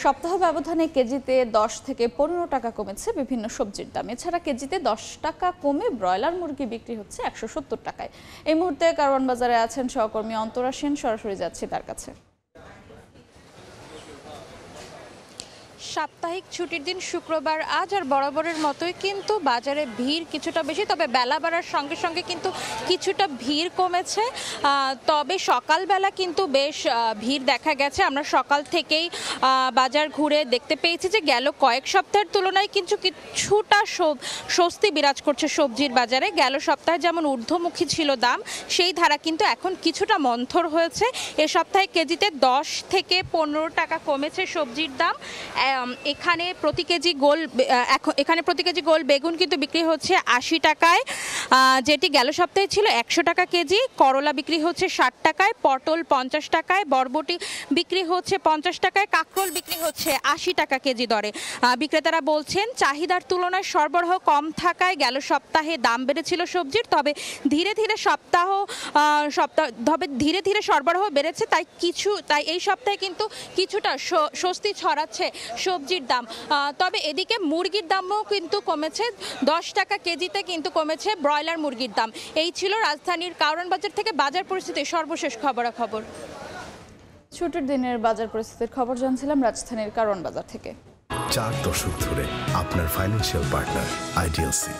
সপ্তাহ ব্যবধানে কেজিতে 10 থেকে 15 টাকা কমেছে বিভিন্ন সবজির দাম। এছাড়া কেজিতে 10 টাকা কমে ব্রয়লার মুরগি বিক্রি হচ্ছে 170 টাকায়। এই মুহূর্তে কারওয়ান বাজারে আছেন সহকর্মী অন্তরা সেন, সরাসরি যাচ্ছি তার কাছে। সাপ্তাহিক ছুটির দিন শুক্রবার আজ, আর বরাবরের মতোই কিন্তু বাজারে ভিড় কিছুটা বেশি, তবে বেলা বাড়ার সঙ্গে সঙ্গে কিন্তু কিছুটা ভিড় কমেছে। তবে সকালবেলা কিন্তু বেশ ভিড় দেখা গেছে। আমরা সকাল থেকেই বাজার ঘুরে দেখতে পেয়েছি যে গেল কয়েক সপ্তাহের তুলনায় কিন্তু কিছুটা স্বস্তি বিরাজ করছে সবজির বাজারে। গেল সপ্তাহে যেমন ঊর্ধ্বমুখী ছিল দাম, সেই ধারা কিন্তু এখন কিছুটা মন্থর হয়েছে। এ সপ্তাহে কেজিতে 10 থেকে 15 টাকা কমেছে সবজির দাম। এখানে প্রতি কেজি গোল বেগুন কিন্তু বিক্রি হচ্ছে 80 টাকায়, যেটি গেল সপ্তাহে ছিল 100 টাকা কেজি। করলা বিক্রি হচ্ছে 60 টাকায়, পটল 50 টাকায়, বরবটি বিক্রি হচ্ছে 50 টাকায়, কাঁকরোল বিক্রি হচ্ছে 80 টাকা কেজি দরে। বিক্রেতারা বলছেন চাহিদার তুলনায় সরবরাহ কম থাকায় গেল সপ্তাহে দাম বেড়েছিল সবজির, তবে ধীরে ধীরে সরবরাহ বেড়েছে, তাই এই সপ্তাহে কিন্তু কিছুটা স্বস্তি ছড়াচ্ছে সবজির দাম। তবে এদিকে মুরগির দামও কিন্তু কমেছে, 10 টাকা কেজিতে কিন্তু কমেছে ব্রয়লার মুরগির দাম। এই ছিল রাজধানীর কারওয়ান বাজার থেকে বাজার পরিস্থিতির সর্বশেষ খবরাখবর। ছুটির দিনের বাজার পরিস্থিতির খবর জানছিলাম রাজধানীর কারওয়ান বাজার থেকে। 4 দশক ধরে আপনার ফাইন্যান্সিয়াল পার্টনার আইডিএলসি।